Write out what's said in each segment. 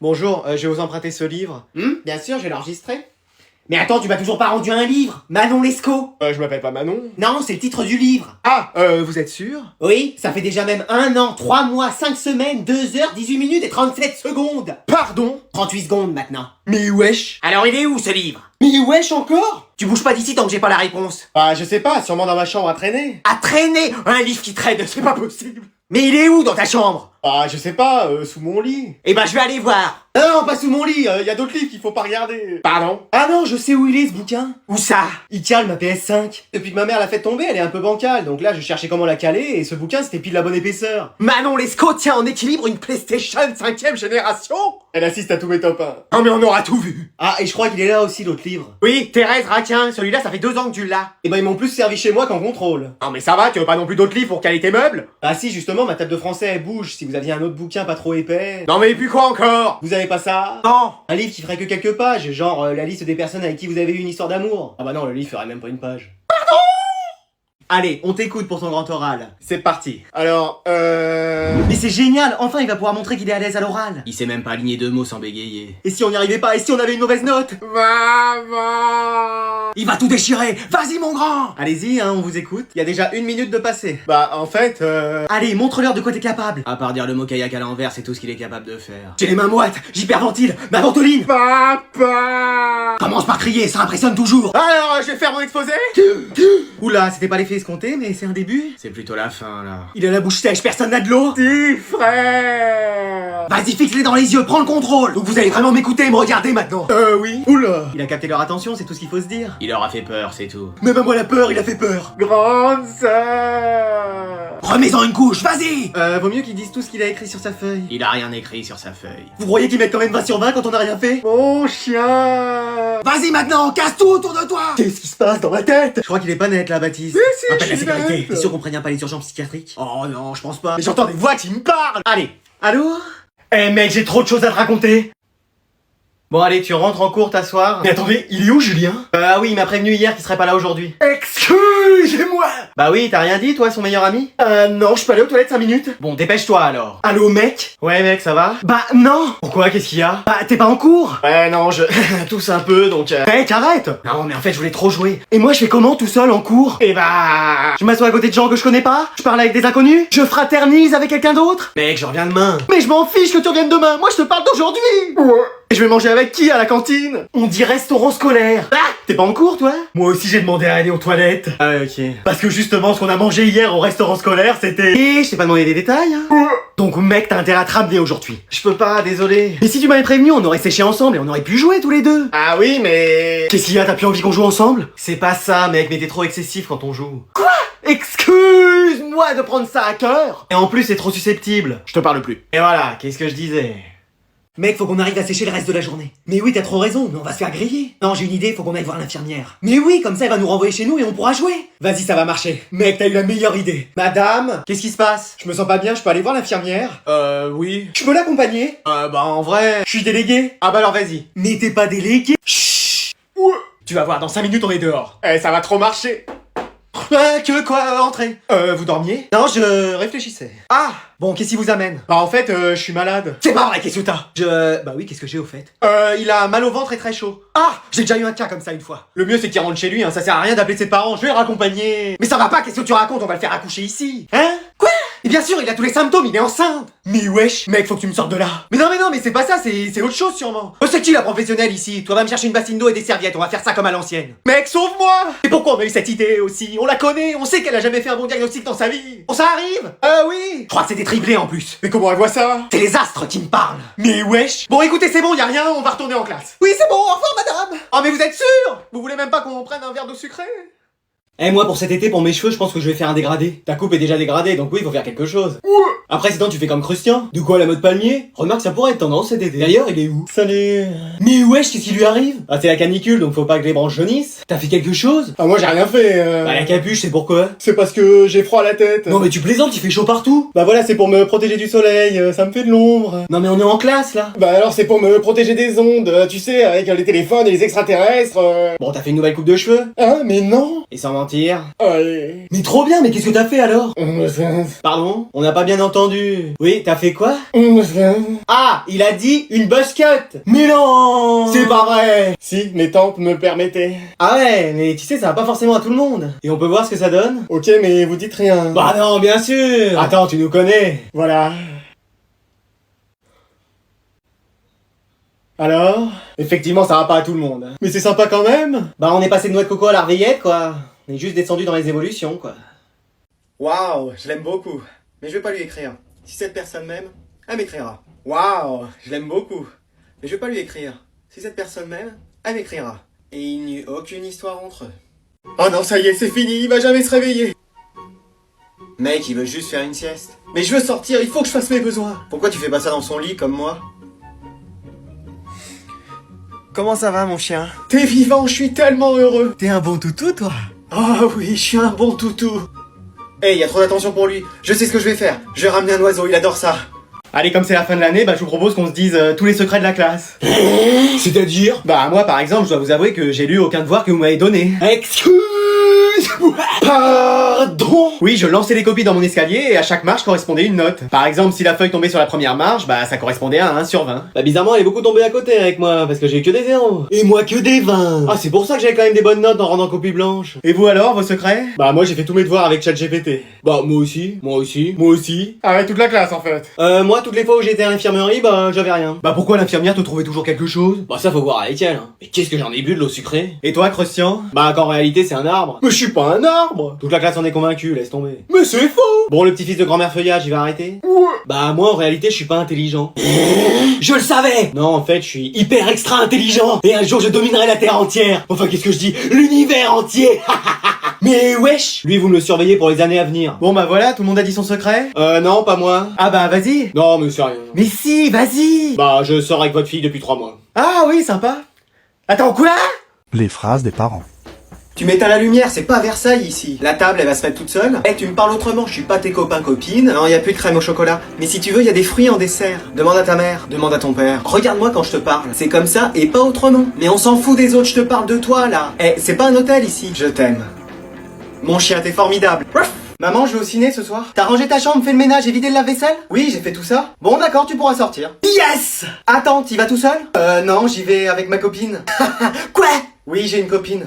Bonjour, je vais vous emprunter ce livre. Bien sûr, je vais l'enregistrer. Mais attends, tu m'as toujours pas rendu un livre, Manon Lescaut. Je m'appelle pas Manon. Non, c'est le titre du livre. Ah, vous êtes sûr? Oui, ça fait déjà même 1 an, 3 mois, 5 semaines, 2 heures, 18 minutes et 37 secondes. Pardon? 38 secondes maintenant. Mais wesh! Alors il est où ce livre? Mais wesh encore? Tu bouges pas d'ici tant que j'ai pas la réponse. Bah je sais pas, sûrement dans ma chambre à traîner. À traîner un livre qui traîne, c'est pas possible. Mais il est où dans ta chambre? Ah je sais pas, sous mon lit. Eh ben je vais aller voir. Non, pas sous mon lit, y a d'autres livres qu'il faut pas regarder. Pardon? Ah non, je sais où il est ce bouquin. Où ça? Il cale ma PS5. Depuis que ma mère l'a fait tomber, elle est un peu bancale, donc là je cherchais comment la caler et ce bouquin c'était pile la bonne épaisseur. Manon Lescaut tient en équilibre une PlayStation 5ème génération. Elle assiste à tous mes top 1. Oh mais on aura tout vu. Ah, et je crois qu'il est là aussi l'autre livre. Oui, Thérèse Raquin, celui-là ça fait 2 ans que tu l'as. Et ben ils m'ont plus servi chez moi qu'en contrôle. Non mais ça va, tu veux pas non plus d'autres livres pour caler tes meubles? Ah si, justement, ma table de français elle bouge, si vous aviez un autre bouquin pas trop épais. Non mais et puis quoi encore? Vous avez pas ça? Non. Un livre qui ferait que quelques pages, genre la liste des personnes avec qui vous avez eu une histoire d'amour. Ah bah non, le livre ferait même pas une page. Allez, on t'écoute pour ton grand oral. C'est parti. Alors, Mais c'est génial, enfin il va pouvoir montrer qu'il est à l'aise à l'oral. Il sait même pas aligner 2 mots sans bégayer. Et si on n'y arrivait pas? Et si on avait une mauvaise note? Maman. Il va tout déchirer. Vas-y mon grand. Allez-y, hein, on vous écoute. Il y a déjà 1 minute de passé. Bah en fait, Allez, montre-leur de quoi t'es capable. À part dire le mot kayak à l'envers, c'est tout ce qu'il est capable de faire. J'ai les mains moites, j'hyperventile, ma ventoline. Papa. Commence par crier, ça impressionne toujours. Alors, je vais faire mon exposé. Oula, c'était pas l'effet escompté, mais c'est un début. C'est plutôt la fin, là. Il a la bouche sèche, personne n'a de l'eau. Petit frère. Vas-y, fixe-les dans les yeux, prends le contrôle. Donc vous allez vraiment m'écouter et me regarder maintenant. Oui. Oula. Il a capté leur attention, c'est tout ce qu'il faut se dire. Il leur a fait peur, c'est tout. Même à moi la peur, il a fait peur. Grande sœur. Remets-en une couche, vas-y. Vaut mieux qu'ils disent tout ce qu'il a écrit sur sa feuille. Il a rien écrit sur sa feuille. Vous croyez qu'ils mettent quand même 20 sur 20 quand on a rien fait? Mon chien. Vas-y maintenant, casse tout autour de toi. Qu'est-ce qui se passe dans ma tête? Je crois qu'il est pas net là, Baptiste. Si, Appelle je la suis sécurité. net. T'es sûr qu'on prévient pas les urgences psychiatriques? Oh non, je pense pas. Mais j'entends des voix qui me parlent. Allez, allô? Eh mec, j'ai trop de choses à te raconter. Bon allez, tu rentres en cours t'asseoir. Mais attendez, il est où Julien? Ah oui, il m'a prévenu hier qu'il serait pas là aujourd'hui. Excusez-moi. Bah oui, t'as rien dit toi, son meilleur ami? Non, je peux aller aux toilettes 5 minutes. Bon, dépêche-toi alors. Allô mec? Ouais mec, ça va? Bah non. Pourquoi? Qu'est-ce qu'il y a? Bah t'es pas en cours? Ouais non, je tousse un peu donc Mec, arrête. Non mais en fait je voulais trop jouer. Et moi je fais comment tout seul en cours? Et bah... Je m'assois à côté de gens que je connais pas? Je parle avec des inconnus? Je fraternise avec quelqu'un d'autre? Mec, je reviens demain. Mais je m'en fiche que tu reviennes demain, moi je te parle d'aujourd'hui. Et je vais manger avec qui à la cantine? On dit restaurant scolaire. Ah, T'es pas en cours toi? moi aussi j'ai demandé à aller aux toilettes. Ah ouais, ok. Parce que justement ce qu'on a mangé hier au restaurant scolaire c'était... Et je t'ai pas demandé des détails hein. Donc mec t'as intérêt à te ramener aujourd'hui. Je peux pas, désolé. Mais si tu m'avais prévenu on aurait séché ensemble et on aurait pu jouer tous les deux. Ah oui, mais... Qu'est-ce qu'il y a, t'as plus envie qu'on joue ensemble? C'est pas ça mec, mais t'es trop excessif quand on joue. Excuse-moi de prendre ça à cœur. Et en plus c'est trop susceptible. Je te parle plus. Et voilà, qu'est-ce que je disais? Mec, faut qu'on arrive à sécher le reste de la journée. Mais oui, t'as trop raison, mais on va se faire griller. Non, j'ai une idée, faut qu'on aille voir l'infirmière. Mais oui, comme ça elle va nous renvoyer chez nous et on pourra jouer. Vas-y, ça va marcher. Mec, t'as eu la meilleure idée. Madame, qu'est-ce qui se passe? Je me sens pas bien, je peux aller voir l'infirmière? Oui. Je peux l'accompagner? Bah en vrai... Je suis délégué. Ah bah alors vas-y. Mais t'es pas délégué. Chut. Tu vas voir, dans 5 minutes on est dehors. Ça va trop marcher. Que quoi, entrez. Vous dormiez? Non, je réfléchissais. Ah. Bon, qu'est-ce qui vous amène? Bah en fait, je suis malade. C'est pas vrai, qu'est-ce que t'as? Bah oui, qu'est-ce que j'ai au fait? Il a mal au ventre et très chaud. Ah, j'ai déjà eu un cas comme ça une fois. Le mieux c'est qu'il rentre chez lui, hein, ça sert à rien d'appeler ses parents, je vais le raccompagner. Mais ça va pas, qu'est-ce que tu racontes? On va le faire accoucher ici. Hein? Quoi? Et bien sûr, il a tous les symptômes, il est enceinte. Mais wesh. Mec, faut que tu me sortes de là. Mais non, mais c'est pas ça, c'est autre chose sûrement. Oh, c'est qui la professionnelle ici? Toi, va me chercher une bassine d'eau et des serviettes, on va faire ça comme à l'ancienne. Mec, sauve-moi. Et pourquoi on a eu cette idée aussi? On la connaît, on sait qu'elle a jamais fait un bon diagnostic dans sa vie. Bon, ça arrive? Oui. Je crois que c'était triplé en plus. Mais comment elle voit ça? C'est les astres qui me parlent. Mais wesh. Bon, écoutez, c'est bon, y a rien, on va retourner en classe. Oui, c'est bon, au revoir madame. Oh mais vous êtes sûr? Vous voulez même pas qu'on prenne un verre d'eau sucrée? Eh, moi, pour cet été, pour mes cheveux, je pense que je vais faire un dégradé. Ta coupe est déjà dégradée, donc oui, il faut faire quelque chose. Après, sinon, tu fais comme Christian. De quoi, la mode palmier? Remarque, ça pourrait être tendance cet été. D'ailleurs, il est où? Salut. Mais wesh, qu'est-ce qui lui arrive? Ah, c'est la canicule, donc faut pas que les branches jaunissent. T'as fait quelque chose? Ah moi j'ai rien fait. Bah, la capuche, c'est pourquoi? C'est parce que j'ai froid à la tête. Non, mais tu plaisantes, il fait chaud partout. Bah voilà, c'est pour me protéger du soleil, ça me fait de l'ombre. Non, mais on est en classe, là. Bah alors c'est pour me protéger des ondes, tu sais, avec les téléphones et les extraterrestres. Bon, t'as fait une nouvelle coupe de cheveux? Hein, mais non. Et ça en mentir. Allez. Mais trop bien, mais qu'est-ce que t'as fait alors? Pardon? On n'a pas bien entendu. Oui, t'as fait quoi? Ah, il a dit une buzz cut. Mais non. C'est pas vrai. Si, mes tantes me permettaient. Ah ouais, mais tu sais, ça va pas forcément à tout le monde. Et on peut voir ce que ça donne? Ok, mais vous dites rien. Bah non, bien sûr. Attends, tu nous connais. Voilà. Alors? Effectivement, ça va pas à tout le monde. Mais c'est sympa quand même. Bah, on est passé de noix de coco à l'arveillette, quoi. On est juste descendu dans les évolutions, quoi. Waouh, je l'aime beaucoup. Mais je vais pas lui écrire. Si cette personne m'aime, elle m'écrira. Waouh, je l'aime beaucoup. Mais je vais pas lui écrire. Si cette personne m'aime, elle m'écrira. Et il n'y eut aucune histoire entre eux. Oh non, ça y est, c'est fini, il va jamais se réveiller. Mec, il veut juste faire une sieste. Mais je veux sortir, il faut que je fasse mes besoins. Pourquoi tu fais pas ça dans son lit comme moi? Comment ça va, mon chien? T'es vivant, je suis tellement heureux. T'es un bon toutou, toi? Oh oui, je suis un bon toutou. Hey, y a trop d'attention pour lui. Je sais ce que je vais faire. Je vais ramener un oiseau, il adore ça. Allez, comme c'est la fin de l'année, bah je vous propose qu'on se dise tous les secrets de la classe. C'est-à-dire? Bah moi, par exemple, je dois vous avouer que j'ai lu aucun devoir que vous m'avez donné. Excuse-moi. Pardon. Oui, je lançais les copies dans mon escalier et à chaque marche correspondait une note. Par exemple, si la feuille tombait sur la première marche, bah ça correspondait à 1 sur 20. Bah bizarrement, elle est beaucoup tombée à côté avec moi, parce que j'ai eu que des 0. Et moi que des 20. Ah, c'est pour ça que j'avais quand même des bonnes notes en rendant copie blanche. Et vous alors, vos secrets? Bah moi j'ai fait tous mes devoirs avec ChatGPT. Bah moi aussi. Moi aussi. Ah ouais, toute la classe en fait. Moi, toutes les fois où j'étais à l'infirmerie, bah j'avais rien. Bah pourquoi l'infirmière te trouvait toujours quelque chose? Bah ça faut voir avec elle. Hein. Mais qu'est-ce que j'en ai bu de l'eau sucrée? Et toi, Christian? Bah qu'en réalité c'est un arbre. Mais je suis pas un arbre. Toute la classe en est convaincue, laisse tomber. Mais c'est faux. Bon, le petit-fils de grand-mère Feuillage, il va arrêter? Ouais. Bah moi en réalité je suis pas intelligent. Je le savais. Non, en fait je suis Hyper extra intelligent. Et un jour je dominerai la Terre entière. Enfin qu'est-ce que je dis? L'univers entier. Mais wesh. Lui vous me le surveillez pour les années à venir. Bon bah voilà, tout le monde a dit son secret? Non, pas moi. Ah bah vas-y. Non mais c'est rien. Mais si, vas-y. Bah je sors avec votre fille depuis 3 mois. Ah oui, sympa. Attends, quoi? Les phrases des parents. Tu m'éteins la lumière, c'est pas Versailles ici. La table, elle va se mettre toute seule. Eh, tu me parles autrement, je suis pas tes copains-copines. Non, y a plus de crème au chocolat. Mais si tu veux, y a des fruits en dessert. Demande à ta mère, demande à ton père. Regarde-moi quand je te parle. C'est comme ça et pas autrement. Mais on s'en fout des autres, je te parle de toi, là. Eh, c'est pas un hôtel ici. Je t'aime. Mon chien, t'es formidable. Ruff. Maman, je vais au ciné ce soir. T'as rangé ta chambre, fait le ménage et vidé le lave-vaisselle? Oui, j'ai fait tout ça. Bon, d'accord, tu pourras sortir. Yes. Attends, t'y vas tout seul? Non, j'y vais avec ma copine. Quoi? Oui, j'ai une copine.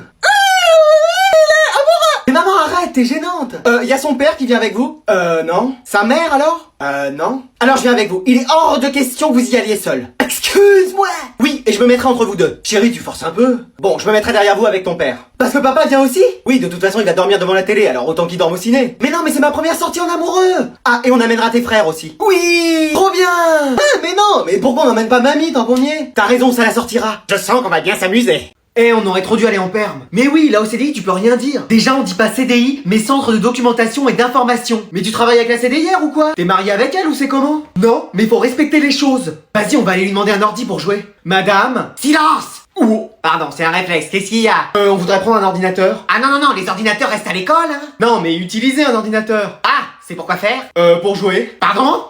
Mais maman, arrête, t'es gênante. Y a son père qui vient avec vous? Non. Sa mère alors? Non. Alors je viens avec vous. Il est hors de question que vous y alliez seul. Excuse-moi. Oui, et je me mettrai entre vous deux. Chérie, tu forces un peu. Bon, je me mettrai derrière vous avec ton père. Parce que papa vient aussi? Oui, de toute façon, il va dormir devant la télé, alors autant qu'il dorme au ciné. Mais non, mais c'est ma première sortie en amoureux. Ah, et on amènera tes frères aussi. Oui. Trop bien. Ah, mais non, mais pourquoi on n'emmène pas mamie tant qu'on y est? T'as raison, ça la sortira. Je sens qu'on va bien s'amuser. Eh, on aurait trop dû aller en perme. Mais oui, là au CDI, tu peux rien dire. Déjà, on dit pas CDI, mais Centre de Documentation et d'Information. Mais tu travailles avec la CDIR ou quoi? T'es marié avec elle ou c'est comment? Non, mais faut respecter les choses. Vas-y, on va aller lui demander un ordi pour jouer. Madame? Silence. Oh. Pardon, c'est un réflexe, qu'est-ce qu'il y a? On voudrait prendre un ordinateur. Ah non, non, non, les ordinateurs restent à l'école, hein. Non, mais utiliser un ordinateur. Ah, c'est pour quoi faire? Pour jouer. Pardon?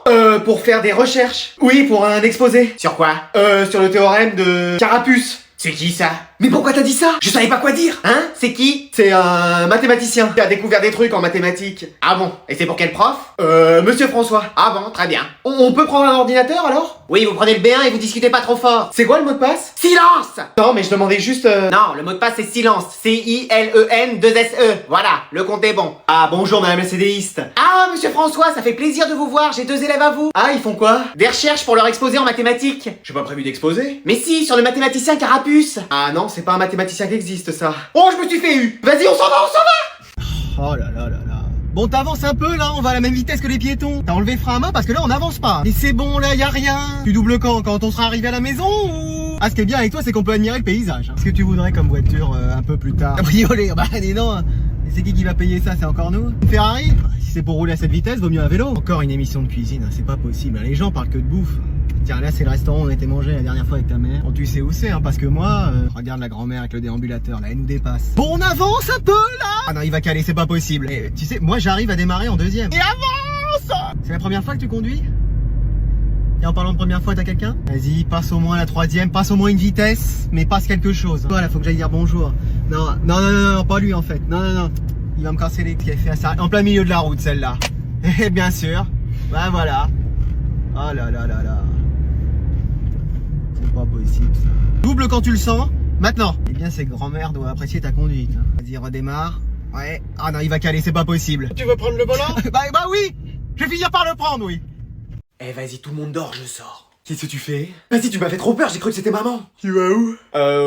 Pour faire des recherches. Oui, pour un exposé. Sur quoi? Sur le théorème de Carapuce. C'est qui ça? Mais pourquoi t'as dit ça? Je savais pas quoi dire. Hein? C'est qui? C'est un mathématicien qui a découvert des trucs en mathématiques. Ah bon? Et c'est pour quel prof? Monsieur François. Ah bon, très bien. On peut prendre un ordinateur alors? Oui, vous prenez le B1 et vous discutez pas trop fort. C'est quoi le mot de passe? Silence! Non, mais je demandais juste... Non, le mot de passe c'est silence. C-I-L-E-N-2-S-E. Voilà, le compte est bon. Ah, bonjour madame la CDiste. Ah, monsieur François, ça fait plaisir de vous voir, j'ai 2 élèves à vous. Ah, ils font quoi? Des recherches pour leur exposé en mathématiques. J'ai pas prévu d'exposer. Mais si, sur le mathématicien Carapuce. Ah non, c'est pas un mathématicien qui existe ça. Oh, je me suis fait eu. Vas-y, on s'en va, on s'en va. Oh là là là là. Bon, t'avances un peu là, on va à la même vitesse que les piétons. T'as enlevé frein à main parce que là on n'avance pas. Et c'est bon là, y a rien. Tu doubles quand on sera arrivé à la maison ou... Ah, ce qui est bien avec toi, c'est qu'on peut admirer le paysage. Qu'est-ce que tu voudrais comme voiture un peu plus tard? Cabriolet, bah dis non. Et c'est qui va payer ça? C'est encore nous? Une Ferrari? Si c'est pour rouler à cette vitesse, vaut mieux un vélo. Encore une émission de cuisine, c'est pas possible. Les gens parlent que de bouffe. Tiens, là c'est le restaurant où on était mangé la dernière fois avec ta mère. Bon, tu sais où c'est, hein, parce que moi, regarde la grand-mère avec le déambulateur, là, elle nous dépasse. Bon, on avance un peu, là. Ah non, il va caler, c'est pas possible. Et, tu sais, moi j'arrive à démarrer en deuxième. Et avance. C'est la première fois que tu conduis? Et en parlant de première fois, t'as quelqu'un? Vas-y, passe au moins la 3e, passe au moins une vitesse, mais passe quelque chose. Voilà, faut que j'aille dire bonjour. Non, non, non, non, non, pas lui en fait. Non, non, non. Il va me casser les pieds, ça en plein milieu de la route celle-là. Et bien sûr, ben voilà. Oh là là là là. C'est pas possible ça. Double quand tu le sens. Maintenant. Eh bien, ces grands-mères doivent apprécier ta conduite. Hein. Vas-y, redémarre. Ouais. Ah non, il va caler, c'est pas possible. Tu veux prendre le volant? bah oui. Je vais finir par le prendre, oui. Eh vas-y, tout le monde dort, je sors. Qu'est-ce que tu fais? Vas-y, tu m'as fait trop peur, j'ai cru que c'était maman. Tu vas où?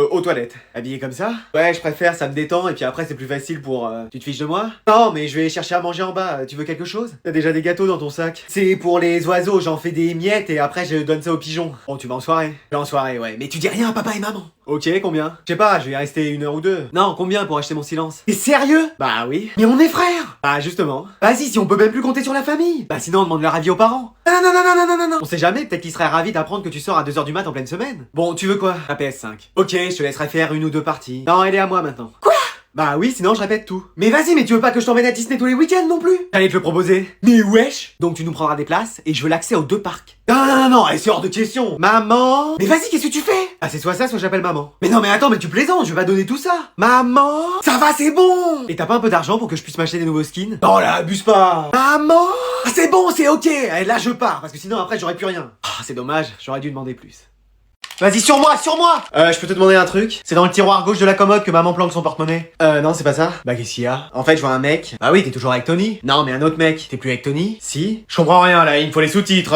Aux toilettes. Habillé comme ça? Ouais, je préfère, ça me détend et puis après c'est plus facile pour... Tu te fiches de moi? Non, mais je vais chercher à manger en bas, tu veux quelque chose? T'as déjà des gâteaux dans ton sac? C'est pour les oiseaux, j'en fais des miettes et après je donne ça aux pigeons. Bon, tu vas en soirée? Je vais en soirée, ouais. Mais tu dis rien à papa et maman. Ok, combien? Je sais pas, je vais rester 1 heure ou 2. Non, combien pour acheter mon silence? T'es sérieux? Bah oui. Mais on est frères. Bah justement. Vas-y, si on peut même plus compter sur la famille. Bah sinon on demande leur avis aux parents. Ah non, non, non, non, non, non, non. On sait jamais, peut-être qu'ils seraient ravis d'apprendre que tu sors à 2h du mat en pleine semaine. Bon, tu veux quoi? La PS5. Ok, je te laisserai faire 1 ou 2 parties. Non, elle est à moi maintenant. Quoi? Bah oui, sinon je répète tout. Mais vas-y, mais tu veux pas que je t'emmène à Disney tous les week-ends non plus? J'allais te le proposer. Mais wesh! Donc tu nous prendras des places et je veux l'accès aux 2 parcs. Non, non, non, non, c'est hors de question. Maman! Mais vas-y, qu'est-ce que tu fais? Ah, c'est soit ça, soit j'appelle maman. Mais non, mais attends, mais tu plaisantes, je vais pas donner tout ça. Maman! Ça va, c'est bon! Et t'as pas un peu d'argent pour que je puisse m'acheter des nouveaux skins? Non, là, abuse pas. Maman! Ah, c'est bon, c'est ok. Et là, je pars, parce que sinon après j'aurais plus rien. Ah, c'est dommage, j'aurais dû demander plus. Vas-y, sur moi, sur moi! Je peux te demander un truc? C'est dans le tiroir gauche de la commode que maman planque son porte-monnaie. Non, c'est pas ça. Bah, qu'est-ce qu'il y a? En fait, je vois un mec. Bah oui, t'es toujours avec Tony? Non, mais un autre mec. T'es plus avec Tony? Si? Je comprends rien, là, il me faut les sous-titres,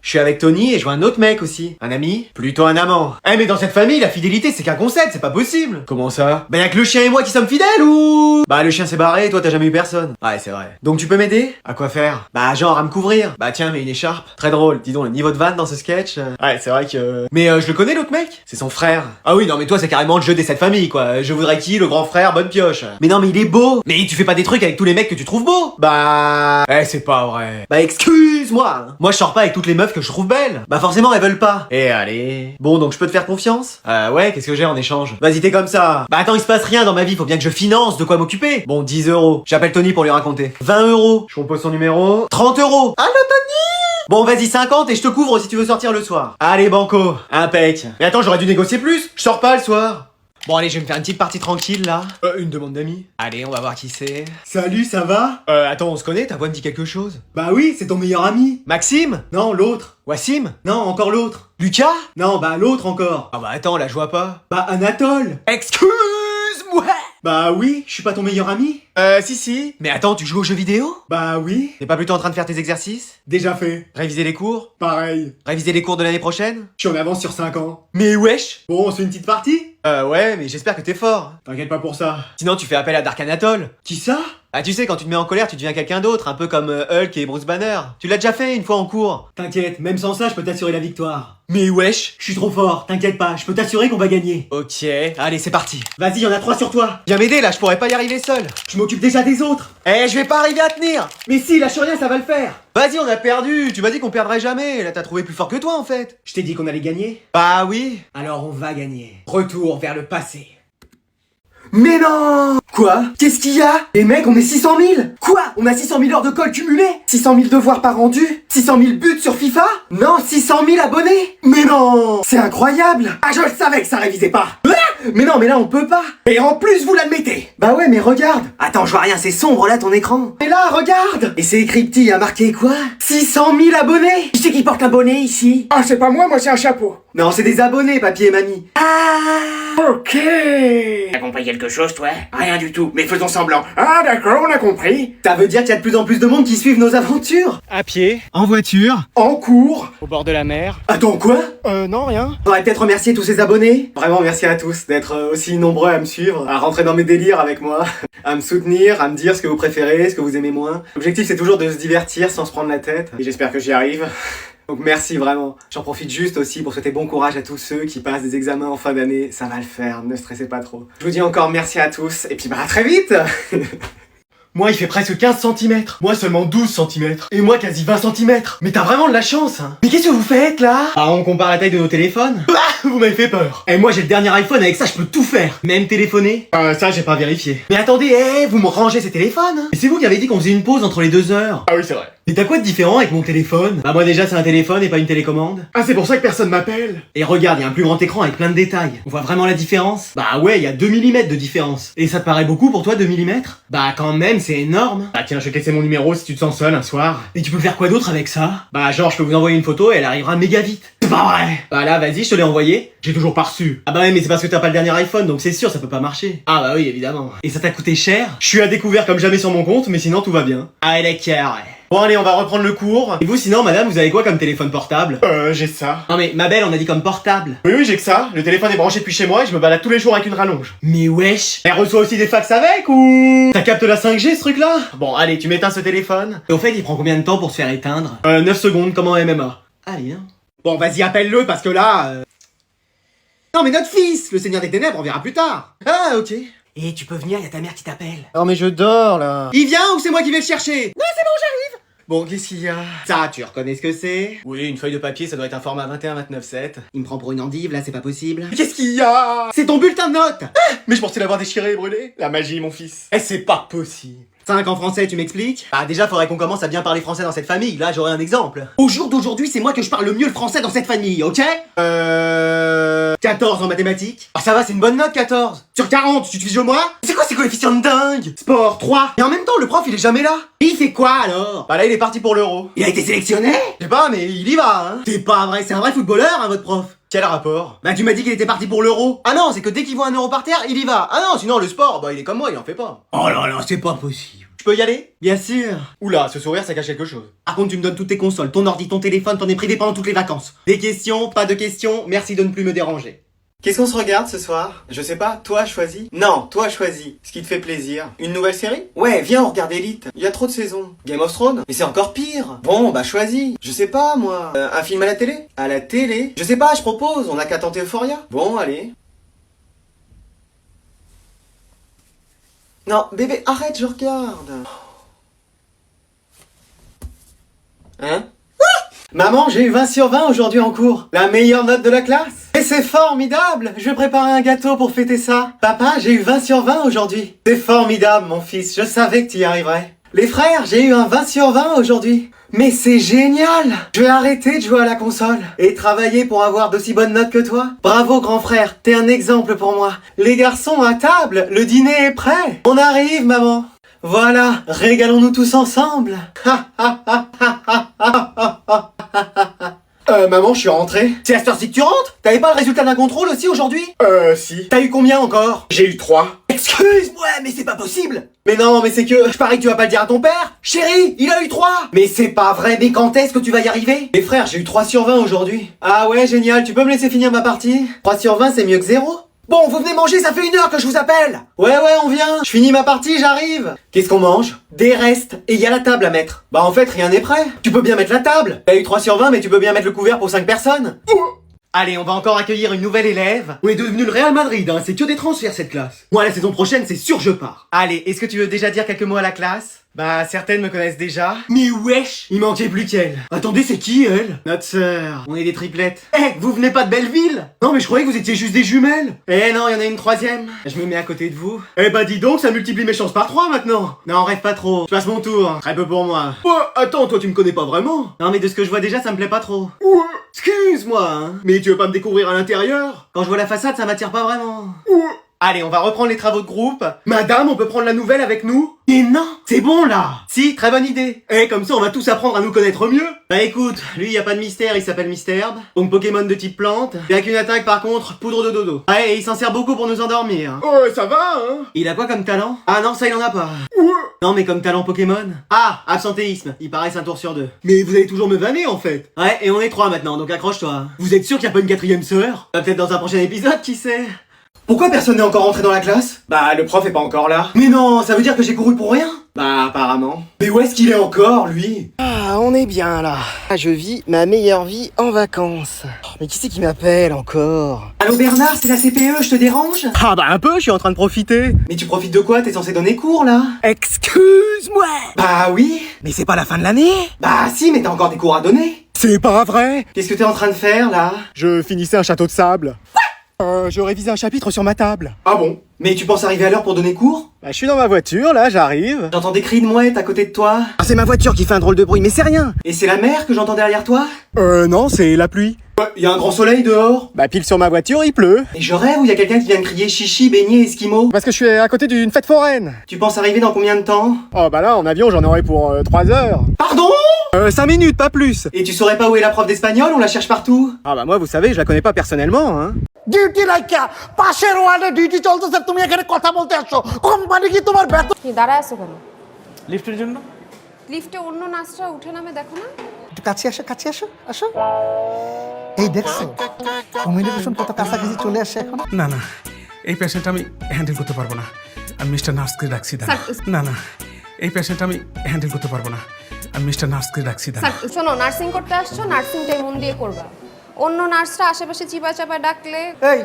Je suis avec Tony et je vois un autre mec aussi. Un ami? Plutôt un amant. Eh, mais dans cette famille, la fidélité, c'est qu'un concept, c'est pas possible. Comment ça? Bah, y'a que le chien et moi qui sommes fidèles ou? Bah, le chien s'est barré et toi, t'as jamais eu personne. Ouais, c'est vrai. Donc, tu peux m'aider? À quoi faire? Bah, genre, à me couvrir. Bah, tiens, mais une écharpe. Très drôle. Dis donc, le niveau de vanne dans ce sketch. Ouais, c'est vrai que... Mais, je le connais, l'autre mec? C'est son frère. Ah oui, non mais toi c'est carrément le jeu des 7 familles quoi. Je voudrais qui? Le grand frère, bonne pioche. Mais non mais il est beau. Mais tu fais pas des trucs avec tous les mecs que tu trouves beaux. Bah... c'est pas vrai. Bah excuse-moi. Moi je sors pas avec toutes les meufs que je trouve belles. Bah forcément elles veulent pas. Et allez. Bon donc je peux te faire confiance? Ouais, qu'est-ce que j'ai en échange? Vas-y t'es comme ça. Bah attends il se passe rien dans ma vie, faut bien que je finance de quoi m'occuper. Bon 10 €. J'appelle Tony pour lui raconter. 20 €. Je compose son numéro. 30 €. Allô Tony? Bon vas-y 50 et je te couvre si tu veux sortir le soir. Allez banco, impec. Mais attends j'aurais dû négocier plus, je sors pas le soir. Bon allez je vais me faire une petite partie tranquille là. Une demande d'amis. Allez on va voir qui c'est. Salut, ça va? Attends on se connaît, ta voix me dit quelque chose. Bah oui, c'est ton meilleur ami. Maxime? Non, l'autre. Wassim? Non, encore l'autre. Lucas? Non, bah l'autre encore. Ah bah attends là je vois pas. Bah Anatole. Excuse-moi. Bah oui, je suis pas ton meilleur ami. Si. Mais attends tu joues aux jeux vidéo? Bah oui. T'es pas plutôt en train de faire tes exercices? Déjà fait. Réviser les cours? Pareil. Réviser les cours de l'année prochaine? Je suis en avance sur 5 ans. Mais wesh! Bon, on se fait une petite partie? Ouais mais j'espère que t'es fort. T'inquiète pas pour ça. Sinon tu fais appel à Dark Anatole. Qui ça? Ah tu sais quand tu te mets en colère tu deviens quelqu'un d'autre, un peu comme Hulk et Bruce Banner. Tu l'as déjà fait une fois en cours. T'inquiète, même sans ça, je peux t'assurer la victoire. Mais wesh. Je suis trop fort, t'inquiète pas, je peux t'assurer qu'on va gagner. Ok, allez c'est parti. Vas-y, y'en a 3 sur toi. Viens m'aider là, je pourrais pas y arriver seul. Je m'occupe déjà des autres. Je vais pas arriver à tenir. Mais si, lâche rien, ça va le faire. Vas-y on a perdu, tu m'as dit qu'on perdrait jamais, là t'as trouvé plus fort que toi en fait. Je t'ai dit qu'on allait gagner. Bah oui. Alors on va gagner. Retour vers le passé. Mais non! Quoi? Qu'est-ce qu'il y a? Les mecs, on est 600 000! Quoi? On a 600 000 heures de colle cumulées? 600 000 devoirs pas rendus? 600 000 buts sur FIFA? Non, 600 000 abonnés! Mais non! C'est incroyable! Ah, je le savais que ça révisait pas! Ah, mais non, mais là, on peut pas! Et en plus, vous l'admettez! Bah ouais, mais regarde! Attends, je vois rien, c'est sombre là, ton écran! Mais là, regarde! Et c'est écrit petit, il y a marqué quoi? 600 000 abonnés! Qui c'est qui porte un bonnet ici? Ah, c'est pas moi c'est un chapeau. Non, c'est des abonnés, papy et mamie. Ah, ok. T'as compris quelque chose, toi? Rien du tout, mais faisons semblant. Ah, d'accord, on a compris. Ça veut dire qu'il y a de plus en plus de monde qui suivent nos aventures. À pied, En voiture. en cours. Au bord de la mer. Attends, quoi? Non, rien. Faudrait peut-être remercier tous ces abonnés. Vraiment, merci à tous d'être aussi nombreux à me suivre, à rentrer dans mes délires avec moi, à me soutenir, à me dire ce que vous préférez, ce que vous aimez moins. L'objectif, c'est toujours de se divertir sans se prendre la tête. Et j'espère que j'y arrive. Donc merci vraiment. J'en profite juste aussi pour souhaiter bon courage à tous ceux qui passent des examens en fin d'année. Ça va le faire, ne stressez pas trop. Je vous dis encore merci à tous, et puis bah à très vite. Moi il fait presque 15 cm, moi seulement 12 cm, et moi quasi 20 cm. Mais t'as vraiment de la chance hein. Mais qu'est-ce que vous faites là? Ah on compare la taille de nos téléphones? Bah vous m'avez fait peur. Et moi j'ai le dernier iPhone, avec ça je peux tout faire. Même téléphoner? Ça j'ai pas vérifié. Mais attendez, vous me rangez ces téléphones? Et c'est vous qui avez dit qu'on faisait une pause entre les 2 heures. Ah oui, c'est vrai. Mais t'as quoi de différent avec mon téléphone? Bah moi déjà c'est un téléphone et pas une télécommande. Ah, c'est pour ça que personne m'appelle. Et regarde, il y a un plus grand écran avec plein de détails. On voit vraiment la différence? Bah ouais, il y a 2 mm de différence. Et ça te paraît beaucoup pour toi 2 mm? Bah quand même, c'est énorme. Ah tiens, je vais te laisser mon numéro si tu te sens seul un soir. Et tu peux faire quoi d'autre avec ça? Bah genre je peux vous envoyer une photo et elle arrivera méga vite. C'est pas vrai. Bah là vas-y, je te l'ai envoyé. J'ai toujours pas reçu. Ah bah ouais, mais c'est parce que t'as pas le dernier iPhone, donc c'est sûr ça peut pas marcher. Ah bah oui, évidemment. Et ça t'a coûté cher? Je suis à découvert comme jamais sur mon compte, mais sinon tout va bien. Ah elle est carré. Bon allez, on va reprendre le cours. Et vous sinon madame, vous avez quoi comme téléphone portable? J'ai ça. Non mais ma belle, on a dit comme portable. Oui, j'ai que ça. Le téléphone est branché depuis chez moi et je me balade tous les jours avec une rallonge. Mais wesh. Elle reçoit aussi des fax avec ou... Ça capte la 5G ce truc là? Bon, allez, tu m'éteins ce téléphone. Et au fait, il prend combien de temps pour se faire éteindre? 9 secondes, comme en MMA. Allez hein. Bon, vas-y, appelle-le parce que là... Non mais notre fils, le Seigneur des Ténèbres, on verra plus tard. Ah, ok. Et tu peux venir, y a ta mère qui t'appelle. Oh mais je dors là. Il vient ou c'est moi qui vais le chercher? Bon, qu'est-ce qu'il y a? Ça, tu reconnais ce que c'est? Oui, une feuille de papier, ça doit être un format 21-29-7. Il me prend pour une endive là, c'est pas possible. Mais qu'est-ce qu'il y a? C'est ton bulletin de notes. Mais je pensais l'avoir déchiré et brûlé. La magie, mon fils. Eh, c'est pas possible. 5 en français, tu m'expliques? Bah déjà, faudrait qu'on commence à bien parler français dans cette famille, là j'aurai un exemple. Au jour d'aujourd'hui, c'est moi que je parle le mieux le français dans cette famille, ok? 14 en mathématiques. Ah ça va, c'est une bonne note 14. Sur 40, tu te fiches de moi? C'est quoi ces coefficients de dingue? Sport 3. Et en même temps, le prof il est jamais là. Et il fait quoi alors? Bah là, il est parti pour l'euro. Il a été sélectionné? Je sais pas, mais il y va, hein. C'est pas vrai, c'est un vrai footballeur, hein, votre prof. Quel rapport? Bah tu m'as dit qu'il était parti pour l'euro. Ah non, c'est que dès qu'il voit un euro par terre, il y va. Ah non, sinon le sport, bah il est comme moi, il en fait pas. Oh là là, c'est pas possible. Je peux y aller? Bien sûr. Oula, ce sourire, ça cache quelque chose. Par contre, tu me donnes toutes tes consoles, ton ordi, ton téléphone, t'en es privé pendant toutes les vacances. Des questions, pas de questions, merci de ne plus me déranger. Qu'est-ce qu'on se regarde ce soir? Je sais pas, toi choisis? Non, toi choisis. Ce qui te fait plaisir. Une nouvelle série? Ouais, viens, on regarde Elite. Il y a trop de saisons. Game of Thrones? Mais c'est encore pire. Bon, bah choisis. Je sais pas, moi. Un film à la télé? À la télé? Je sais pas, je propose. On a qu'à tenter Euphoria. Bon, allez. Non, bébé, arrête, je regarde. Hein? Maman, j'ai eu 20 sur 20 aujourd'hui en cours. La meilleure note de la classe. Et c'est formidable. Je vais préparer un gâteau pour fêter ça. Papa, j'ai eu 20 sur 20 aujourd'hui. C'est formidable, mon fils. Je savais que tu y arriverais. Les frères, j'ai eu un 20 sur 20 aujourd'hui. Mais c'est génial. Je vais arrêter de jouer à la console et travailler pour avoir d'aussi bonnes notes que toi. Bravo, grand frère. T'es un exemple pour moi. Les garçons à table, le dîner est prêt. On arrive, maman. Voilà, régalons-nous tous ensemble. Maman, je suis rentré. C'est à cette heure-ci que tu rentres? T'avais pas le résultat d'un contrôle aussi aujourd'hui? Si. T'as eu combien encore? J'ai eu 3. Excuse-moi, mais c'est pas possible. Mais non, mais c'est que... Je parie que tu vas pas le dire à ton père. Chérie, il a eu 3. Mais c'est pas vrai, mais quand est-ce que tu vas y arriver? Les frères, j'ai eu 3 sur 20 aujourd'hui. Ah ouais, génial, tu peux me laisser finir ma partie? 3 sur 20, c'est mieux que 0. Bon, vous venez manger, ça fait 1 heure que je vous appelle. Ouais, on vient. Je finis ma partie, j'arrive. Qu'est-ce qu'on mange? Des restes. Et il y a la table à mettre. Bah en fait, rien n'est prêt. Tu peux bien mettre la table. T'as eu 3 sur 20, mais tu peux bien mettre le couvert pour 5 personnes. Allez, on va encore accueillir une nouvelle élève. On est devenu le Real Madrid, hein. C'est que des transferts cette classe. Moi, la saison prochaine, c'est sûr je pars. Allez, est-ce que tu veux déjà dire quelques mots à la classe? Bah, certaines me connaissent déjà. Mais wesh! Il manquait plus qu'elle. Attendez, c'est qui elle? Notre sœur. On est des triplettes. Eh, vous venez pas de Belleville? Non, mais je croyais que vous étiez juste des jumelles. Eh non, il y en a une 3e. Je me mets à côté de vous. Eh bah dis donc, ça multiplie mes chances par 3 maintenant. Non, rêve pas trop. Je passe mon tour. Très peu pour moi. Ouais, attends, toi tu me connais pas vraiment. Non, mais de ce que je vois déjà, ça me plaît pas trop. Ouais. Excuse-moi, hein. Mais tu veux pas me découvrir à l'intérieur? Quand je vois la façade, ça m'attire pas vraiment. Ouais. Allez, on va reprendre les travaux de groupe. Madame, on peut prendre la nouvelle avec nous? Mais non, c'est bon là. Si, très bonne idée. Eh, comme ça on va tous apprendre à nous connaître mieux. Bah écoute, lui y a pas de mystère, il s'appelle Mystherbe. Donc Pokémon de type plante. Et avec une attaque par contre, poudre de dodo. Ouais, et il s'en sert beaucoup pour nous endormir. Ouais, ça va, hein? Il a quoi comme talent? Ah non, ça il en a pas. Ouais. Non mais comme talent Pokémon. Ah, absentéisme, il paraît 1 tour sur 2. Mais vous allez toujours me vanner en fait. Ouais, et on est 3 maintenant, donc accroche-toi. Vous êtes sûr qu'il y a pas une 4e sœur? Peut-être dans un prochain épisode, qui sait? Pourquoi personne n'est encore rentré dans la classe? Bah, le prof est pas encore là. Mais non, ça veut dire que j'ai couru pour rien? Bah, apparemment. Mais où est-ce qu'il est encore, lui? Ah, on est bien là. Ah, je vis ma meilleure vie en vacances. Oh, mais qui c'est qui m'appelle encore? Allô Bernard, c'est la CPE, je te dérange? Ah bah un peu, je suis en train de profiter. Mais tu profites de quoi? T'es censé donner cours là? Excuse-moi. Bah oui. Mais c'est pas la fin de l'année? Bah si, mais t'as encore des cours à donner. C'est pas vrai. Qu'est-ce que t'es en train de faire là? Je finissais un château de sable. Je révisais un chapitre sur ma table. Ah bon? Mais tu penses arriver à l'heure pour donner cours? Bah, je suis dans ma voiture, là, j'arrive. J'entends des cris de mouettes à côté de toi. Ah, c'est ma voiture qui fait un drôle de bruit, mais c'est rien. Et c'est la mer que j'entends derrière toi? Non, c'est la pluie. Y a un grand soleil dehors? Bah, pile sur ma voiture, il pleut. Et je rêve ou y a quelqu'un qui vient de crier chichi, beignet, esquimau? Parce que je suis à côté d'une fête foraine. Tu penses arriver dans combien de temps? Oh, bah là, en avion, j'en aurai pour 3 heures. Pardon? 5 minutes, pas plus. Et tu saurais pas où est la prof d'espagnol? On la cherche partout. Ah, bah moi, vous savez, je la connais pas personnellement, hein. Duty রাইখা পাশের ওয়ার্ডে ডিউটি চলতেছে তুমি এখানে কথা বলতে আসছো কোম্পানি কি তোমার বেতন কি দাঁড়ায় আছো কেন? লিফটের জন্য লিফটে অন্য নার্সরা উঠে নামে দেখো না? একটু কাছে আসো আসো এই দেখছো কমিউনিকেশন কত কাছাকাছি চলে আসছে এখন না না এই পেশেন্ট আমি হ্যান্ডেল করতে পারবো না আমি মিস্টার নার্সকে রাখছি দাঁড়া না না এই পেশেন্ট আমি হ্যান্ডেল করতে পারবো না আমি মিস্টার নার্সকে রাখছি দাঁড়া স্যার শোনো, নার্সিং করতে আসছো, নার্সিংটাই মন দিয়ে করবা। অন্য নার্সরা আশেপাশে চিপা চাপা ডাকলে এই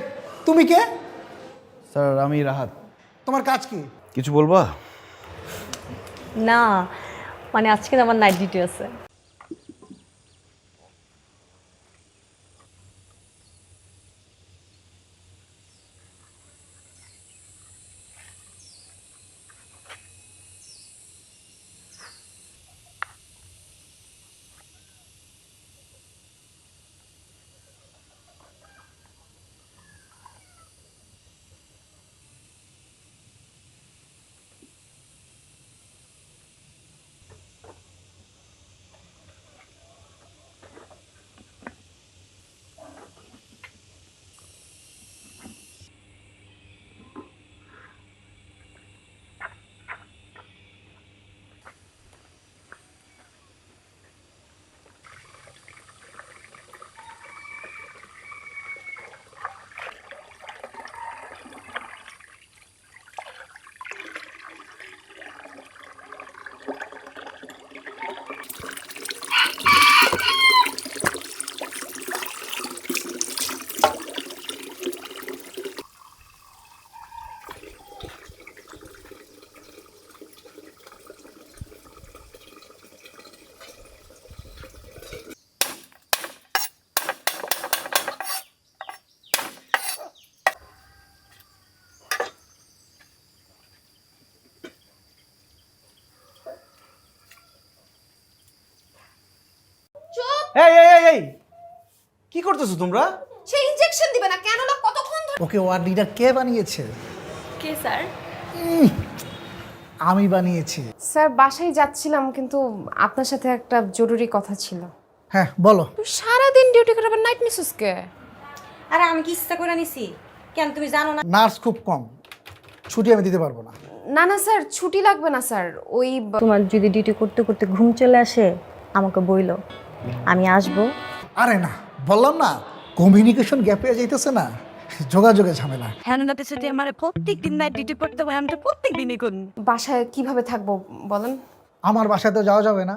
তুমি কে স্যার আমি রাহাত তোমার কাজ কি কিছু বলবা না মানে আজকে আমার নাইট ডিউটি আছে এই এই এই এই কি করতেছো তোমরা সে ইনজেকশন দিবে না কেন? না কতক্ষণ ধরে ওকে ওয়ার্ড লিডার কে বানিয়েছে কে স্যার আমি বানিয়েছি স্যার বাসায় যাচ্ছিলাম কিন্তু আপনার সাথে একটা জরুরি কথা ছিল। হ্যাঁ বলো তুই সারাদিন ডিউটি করে আবার নাইট মিসেস কে? আরে আমি কি ইচ্ছা করে নিছি কেন তুমি জানো না নার্স খুব কম ছুটি আমি দিতে পারবো না না না স্যার, ছুটি লাগবে না স্যার। ওই তোমার যদি ডিউটি করতে করতে ঘুম চলে আসে আমাকে বইলো আমি আসবো আরে না বললাম না কমিউনিকেশন গ্যাপে যাইতেছে না যোগাযোগে ঝামেলা হ্যান্ডনাতে সেটি আমার প্রত্যেক দিন নাইট ডিউটি করতে হয় আমি তো প্রত্যেক দিনই করি বাসায় কিভাবে থাকবো বলেন? আমার বাসায় তো যাওয়া যাবে না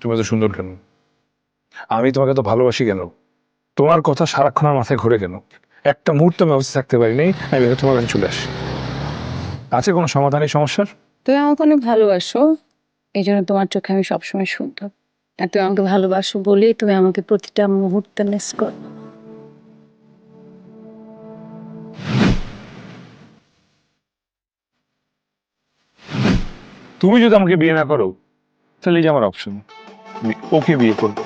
তুমি এত সুন্দর কেন? আমি তোমাকে তো ভালোবাসি কেন? তোমার কথা সারাক্ষণ আমার মাথায় ঘুরে কেন? একটা মুহূর্ত আমি অবস্থা থাকতে পারি নাই, আমি ভেবে তোমার কাছে চলে আসি। আছে কোনো সমাধান এই সমস্যার? তুমি আমাকে অনেক ভালোবাসো, এই জন্য তোমার চোখে আমি সবসময় সুন্দর। আর তুমি আমাকে ভালোবাসো বলেই তুমি আমাকে প্রতিটা মুহূর্তে মিস করো। তুমি যদি আমাকে বিয়ে না করো তাহলে এই যে আমার অপশন, আমি ওকে বিয়ে করবো।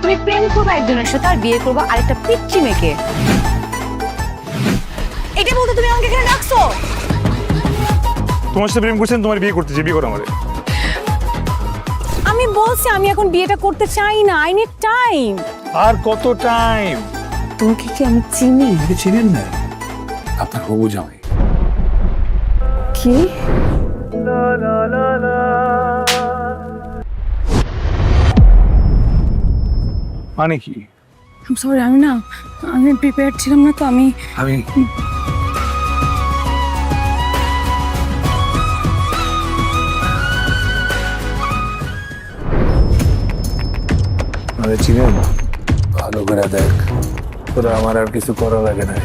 তুমি প্রেম করবো একজনের সাথে আর বিয়ে করবো আরেকটা পিচ্চি মেয়েকে। এটা বলতে তুমি আমাকে এখানে রাখছো? তোমার সাথে প্রেম করছেন, তোমার বিয়ে করতেছি, বিয়ে করো আমারে। আমি বলছি আমি এখন বিয়েটা করতে চাই না, আই নিড টাইম। আর কত টাইম? তোমাকে কি আমি চিনি? চিনেন না? আপনার হবু জামাই। কি? মানে কি? সরি, আমি প্রিপেয়ার ছিলাম না তো। আমি চিনেন? ভালো করে দেখ, তোরা আমার আর কিছু করা লাগে না।